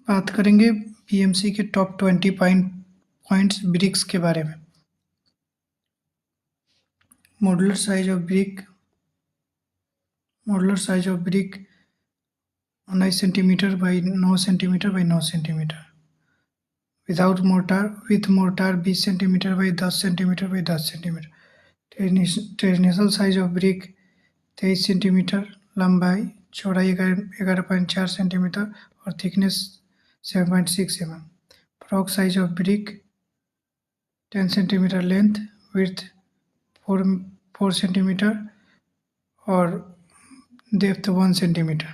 बात करेंगे पीएमसी के टॉप 20 पॉइंट्स ब्रिक्स के बारे में। Modular size of brick 19 centimetre by 9 centimetre by 9 centimetre. Without mortar, with mortar 20 centimetre by 10 centimetre by 10 centimetre. Traditional size of brick 23 centimetre, लंबाई चौड़ाई 11.4 centimetre और thickness 7.6 mm। Frog size of brick 10 centimetre length, width 4 centimetre और depth 1 centimetre.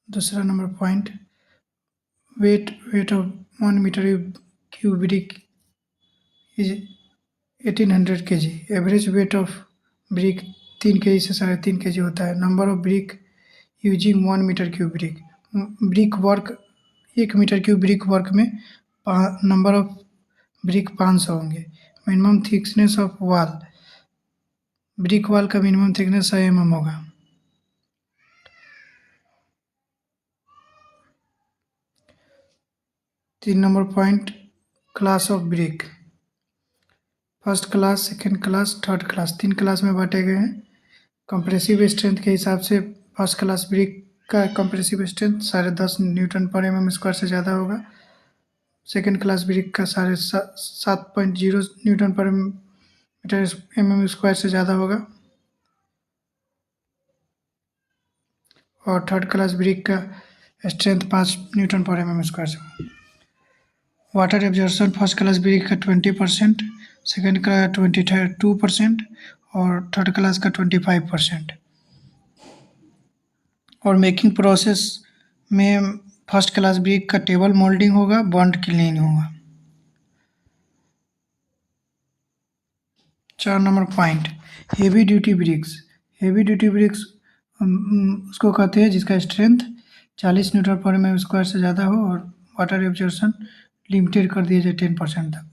दूसरा number point, weight of 1 metre cube brick is 1800 kg। Average weight of brick 3 kg से 3.5 kg होता है। Number of brick using 1 metre cube brick. Brick work 1 metre cube brick work में number of brick 500 होंगे। Minimum thickness of wall, brick wall का minimum thickness 100 mm होगा। तीन number point, class of brick. First class, second class, third class, 3 class में बांटे गए हैं। Compressive strength के हिसाब से फर्स्ट क्लास ब्रिक का कंप्रेसिव स्ट्रेंथ 10.5 न्यूटन पर mm² से ज़्यादा होगा। सेकेंड क्लास ब्रिक का 7.0 न्यूटन पर mm² से ज़्यादा होगा। और थर्ड क्लास ब्रिक का स्ट्रेंथ 5 न्यूटन पर mm² से होगा। Water absorption first class brick का 20%, सेकेंड का 22% और थर्ड क्लास का 25%। और मेकिंग प्रोसेस में फर्स्ट क्लास ब्रिक का टेबल मोल्डिंग होगा, बॉन्ड क्लीनिंग होगा। 4 number point, heavy duty bricks. Heavy duty bricks उसको कहते हैं जिसका स्ट्रेंथ 40 न्यूटन पर mm² से ज़्यादा हो और वाटर एब्जॉर्प्शन लिमिटेड कर दिया जाए 10% तक।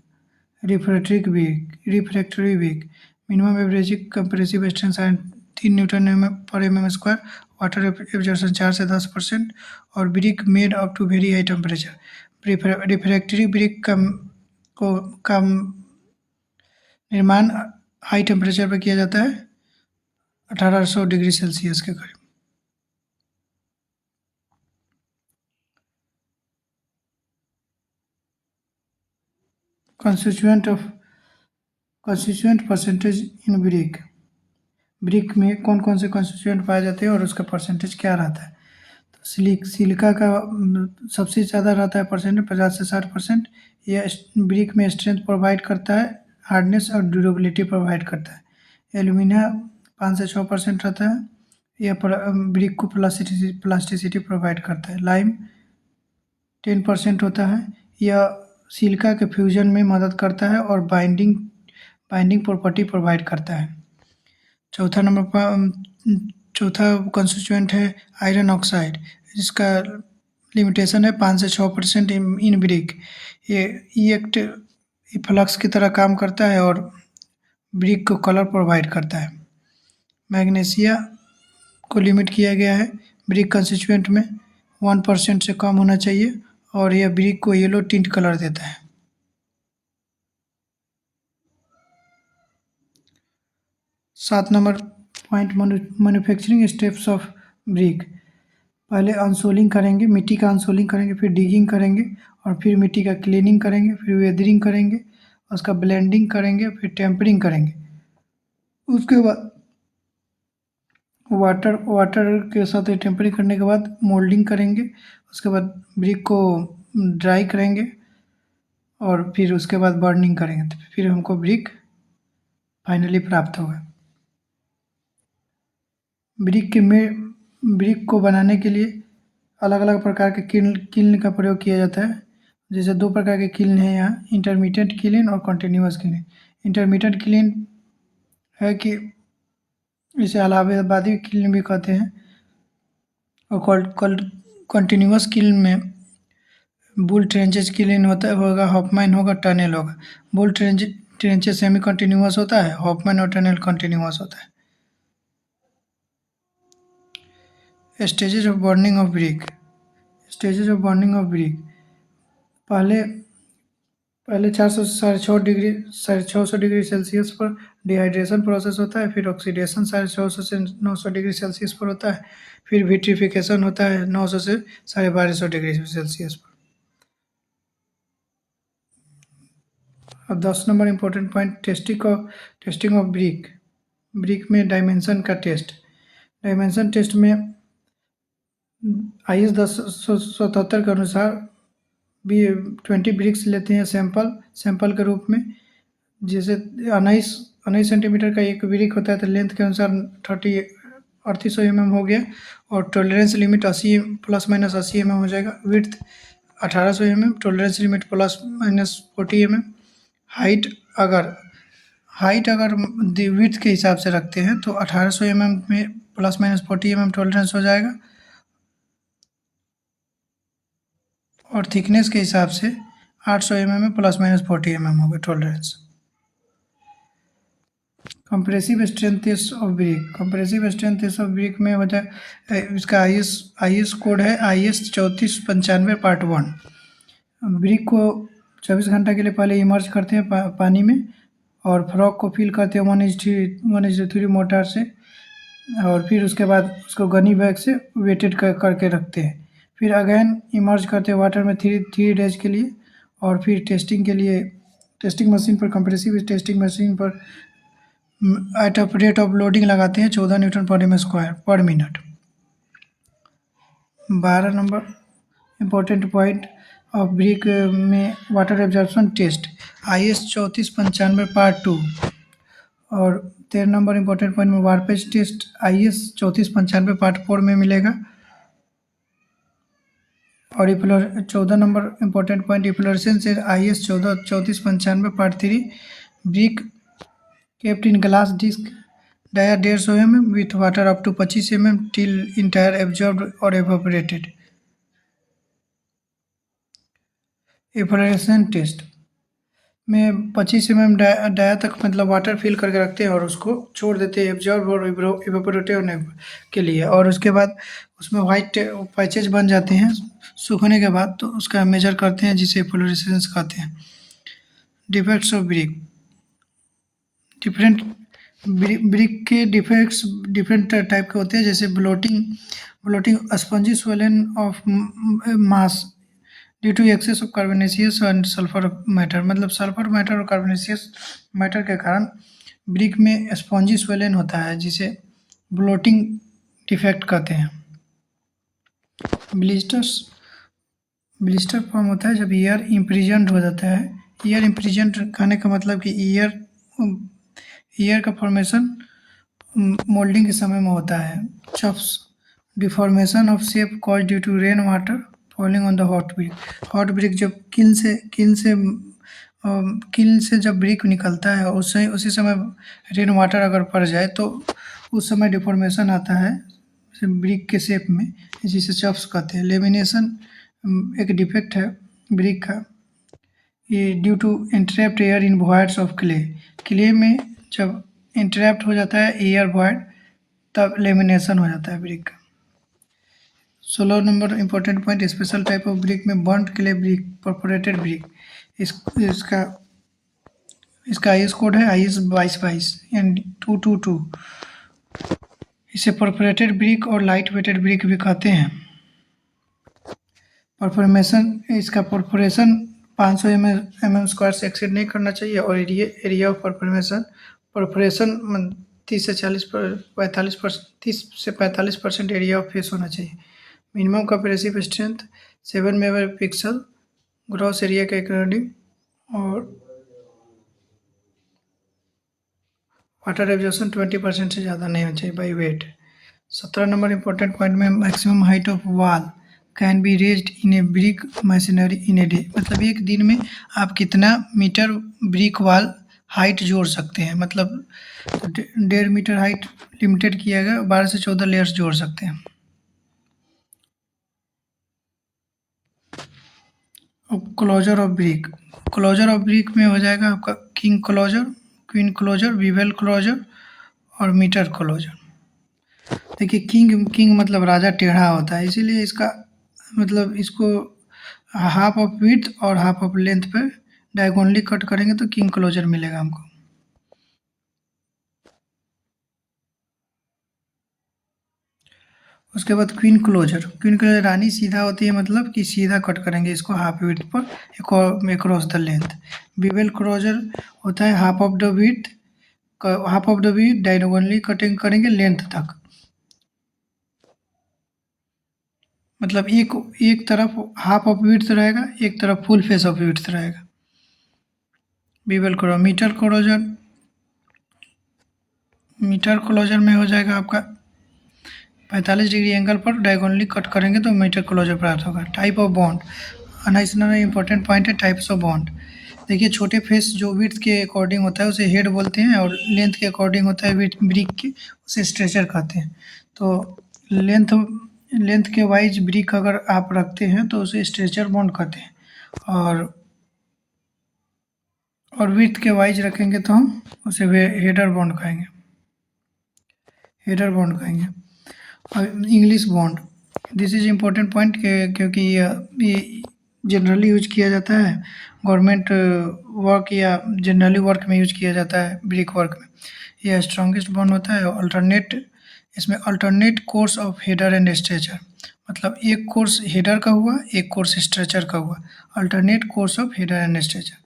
Refractory brick, minimum average compressive strength 3 newton पर mm², वाटर एब्जॉर्प्शन 4 से 10% और brick made up to very high temperature. Refractory brick का निर्माण हाई टेम्परेचर पर किया जाता है, 1800 डिग्री सेल्सियस के करीब। Constituent percentage in brick. Brick में कौन कौन से कंस्टिट्यूएंट पाए जाते हैं और उसका परसेंटेज क्या रहता है। तो सिलिका का सबसे ज़्यादा रहता है परसेंटेज, 50 से 60%। यह ब्रिक में स्ट्रेंथ प्रोवाइड करता है, हार्डनेस और ड्यूरेबिलिटी प्रोवाइड करता है। एल्यूमिनिया 5 से 6% रहता है, यह ब्रिक को प्लास्टिसिटी प्रोवाइड करता है। लाइम 10% होता है, यह सिलिका के फ्यूजन में मदद करता है और बाइंडिंग प्रॉपर्टी प्रोवाइड करता है। चौथा कंस्टिट्यूएंट है आयरन ऑक्साइड, जिसका लिमिटेशन है 5 से 6% इन ब्रिक। ये फ्लक्स की तरह काम करता है और ब्रिक को कलर प्रोवाइड करता है। मैग्नीशिया को लिमिट किया गया है ब्रिक कंस्टिट्यूएंट में 1% से कम होना चाहिए और यह ब्रिक को येलो टिंट कलर देता है। 7 number point, manufacturing steps of brick. पहले अनसोलिंग करेंगे, मिट्टी का अनसोलिंग करेंगे, फिर डिगिंग करेंगे और फिर मिट्टी का क्लीनिंग करेंगे, फिर वेदरिंग करेंगे, उसका ब्लेंडिंग करेंगे, फिर टेम्परिंग करेंगे। उसके बाद वाटर के साथ टेम्परिंग करने के बाद मोल्डिंग करेंगे। उसके बाद ब्रिक को ड्राई करेंगे और फिर उसके बाद बर्निंग करेंगे, तो फिर हमको ब्रिक फाइनली प्राप्त होगा। ब्रिक को बनाने के लिए अलग अलग प्रकार के किल्न का प्रयोग किया जाता है। जैसे 2 प्रकार के किल्न हैं यहाँ, इंटरमीडिएट किल्न और कंटिन्यूअस किल्न। इंटरमीडिएट किल्न है कि इसे इलाहाबादी किल्न भी कहते हैं। और कंटिन्यूअस किल्न में बुल ट्रेंचेज किल्न होगा, हॉफमैन होगा, टनल होगा। बुल ट्रेंचेस सेमी कंटिन्यूअस होता है, हॉफमैन और टनल कंटिन्यूअस होता है। Stages of burning of brick. Stages of burning of brick, पहले पहले 400 से 650 डिग्री सेल्सियस पर डिहाइड्रेशन प्रोसेस होता है, फिर ऑक्सीडेशन 650 से 900 डिग्री सेल्सियस पर होता है, फिर विट्रिफिकेशन होता है 900 से 1250 डिग्री सेल्सियस पर। अब 10 number important point, testing of brick. Brick में डायमेंशन का टेस्ट। डायमेंशन टेस्ट में IS 1077 के अनुसार 20 ब्रिक्स लेते हैं सैंपल के रूप में। जैसे 19 सेंटीमीटर का एक ब्रिक होता है तो लेंथ के अनुसार 3800 mm हो गया, और tolerance limit 80 plus minus 80 mm हो जाएगा। Width 1800 mm, tolerance limit plus minus 40 mm। Height अगर विड्थ के हिसाब से रखते हैं तो 1800 mm में प्लस माइनस 40 mm टॉलरेंस हो जाएगा, और थिकनेस के हिसाब से 800 mm में प्लस माइनस 40 mm होगा tolerance. Compressive strength test of brick. Compressive strength test of brick में होता है, इसका IS कोड है IS 3495 पार्ट 1। ब्रिक को 24 घंटा के लिए पहले इमर्ज करते हैं पानी में, और फ्रॉक को फिल करते हैं 1:3 मोटार से, और फिर उसके बाद उसको गनी बैग से वेटेड करके रखते हैं। फिर अगेन इमर्ज करते हैं वाटर में 3 डेज के लिए, और फिर टेस्टिंग मशीन पर, कंप्रेसिव टेस्टिंग मशीन पर at of rate of loading लगाते हैं 14 न्यूटन पर m² पर मिनट। 12 number important point of brick में water absorption test IS 3495 part 2। और 13 नंबर इम्पोर्टेंट पॉइंट में वार्पेज टेस्ट IS 3495 पार्ट 4 में मिलेगा। और 14 number important point efflorescence IS 3495 part 3। Brick kept in glass disc dia 150 mm with water up to 25 mm till entire absorbed or evaporated। Evaporation test में 25 mm dia तक मतलब water fill करके रखते हैं और उसको छोड़ देते हैं एब्जॉर्ब और इवेपोरेट होने के लिए, और उसके बाद उसमें वाइट पैचेज बन जाते हैं सूखने के बाद, तो उसका मेजर करते हैं जिसे फ्लोरेसेंस कहते हैं। Defects of brick. ब्रिक के डिफेक्ट्स डिफरेंट टाइप के होते हैं, जैसे bloating spongy swollen of mass due to excess of carbonaceous and sulphur matter. मतलब सल्फर मैटर और कार्बोनेशियस मैटर के कारण ब्रिक में स्पंजी स्वेलन होता है, जिसे ब्लोटिंग डिफेक्ट कहते हैं। ब्लिस्टर फॉर्म होता है जब ईयर इम्प्रिजन्ड हो जाता है। ईयर इम्प्रिजन्ड कहने का मतलब कि ईयर का फॉर्मेशन मोल्डिंग के समय में होता है। Chuffs deformation of shape cause due to rain water falling on the hot brick. Hot brick जब किल से जब ब्रिक निकलता है उसी समय रेन वाटर अगर पड़ जाए तो उस समय डिफॉर्मेशन आता है ब्रिक के शेप में, जिसे चप्स कहते हैं। लेमिनेशन एक डिफेक्ट है ब्रिक का, ये due to entrapped air in voids of clay में जब इंट्रैप्ट हो जाता है एयर वॉइड तब लेमिनेशन हो जाता है ब्रिक का। 16 number important point, special type of brick में burnt clay brick, perforated brick. इसका IS कोड है IS 2222 एंड 222। इसे परफोरेटेड ब्रिक और लाइट वेटेड ब्रिक भी कहते हैं। इसका परफोरेशन 500 mm² से एक्सीड नहीं करना चाहिए, और एरिया ऑफ परफोरेशन 30 से 45% एरिया ऑफ फेस होना चाहिए। Minimum compressive strength 7 megapixel gross area के अकॉर्डिंग, और वाटर एब्जॉर्प्शन 20% से ज़्यादा नहीं होना चाहिए by weight. 17 number important point में maximum height of wall can be raised in a brick machinery in a day. मतलब एक दिन में आप कितना मीटर ब्रिक वॉल हाइट जोड़ सकते हैं। मतलब 1.5 मीटर हाइट लिमिटेड किया गया, 12 से 14 लेयर्स जोड़ सकते हैं। क्लोजर ऑफ ब्रिक में हो जाएगा आपका king closer, queen closer, bevel closer और मीटर क्लोजर। देखिए किंग मतलब राजा टेढ़ा होता है, इसीलिए इसका मतलब इसको हाफ ऑफ विड्थ और हाफ ऑफ लेंथ पे डायगोनली कट करेंगे तो किंग क्लोजर मिलेगा हमको। उसके बाद क्वीन क्लोजर रानी सीधा होती है, मतलब कि सीधा कट करेंगे इसको हाफ विड्थ पर across the length. Bevel closer होता है half of the width, diagonally cutting करेंगे लेंथ तक, मतलब एक तरफ हाफ ऑफ विड्थ रहेगा, एक तरफ फुल फेस ऑफ विड्थ रहेगा। बीवेल क्लोजर मीटर क्लोजर में हो जाएगा आपका 45 डिग्री एंगल पर डायगोनली कट करेंगे तो मीटर क्लोजर प्राप्त होगा। टाइप ऑफ बॉन्ड, अनइसनर इंपॉर्टेंट पॉइंट है टाइप्स ऑफ बॉन्ड। देखिए छोटे फेस जो विड्थ के अकॉर्डिंग होता है उसे हेड बोलते हैं, और लेंथ के अकॉर्डिंग होता है ब्रिक के, उसे स्ट्रेचर कहते हैं। तो लेंथ के वाइज ब्रिक अगर आप रखते हैं तो उसे स्ट्रेचर बॉन्ड कहते हैं, और विड्थ के वाइज रखेंगे तो हम उसे हेडर बॉन्ड कहेंगे। और English bond, this is important point क्योंकि ये जनरली यूज किया जाता है गवर्नमेंट वर्क या जनरली वर्क में यूज किया जाता है, ब्रिक वर्क में। यह स्ट्रॉन्गेस्ट बॉन्ड होता है। इसमें alternate course of header and stretcher, मतलब एक कोर्स हेडर का हुआ, एक कोर्स स्ट्रेचर का हुआ, alternate course of header and stretcher.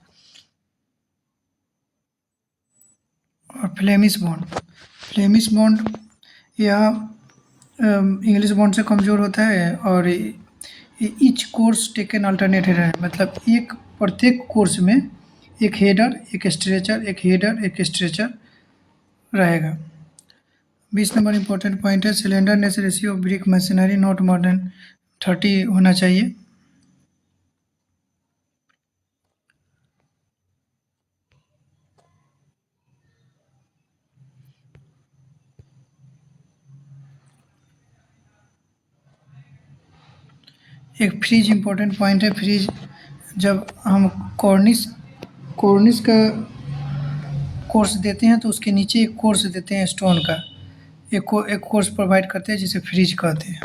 और फ्लेमिश बॉन्ड यह इंग्लिश बॉन्ड से कमज़ोर होता है, और each course taken alternate header है, मतलब प्रत्येक कोर्स में एक हेडर एक स्ट्रेचर रहेगा। 20 नंबर इंपॉर्टेंट पॉइंट है slenderness ratio of brick machinery not more than 30 होना चाहिए। एक फ्रीज इंपॉर्टेंट पॉइंट है। फ्रीज, जब हम कॉर्निस का कोर्स देते हैं तो उसके नीचे एक कोर्स देते हैं स्टोन का, एक कोर्स प्रोवाइड करते हैं जिसे फ्रीज कहते हैं।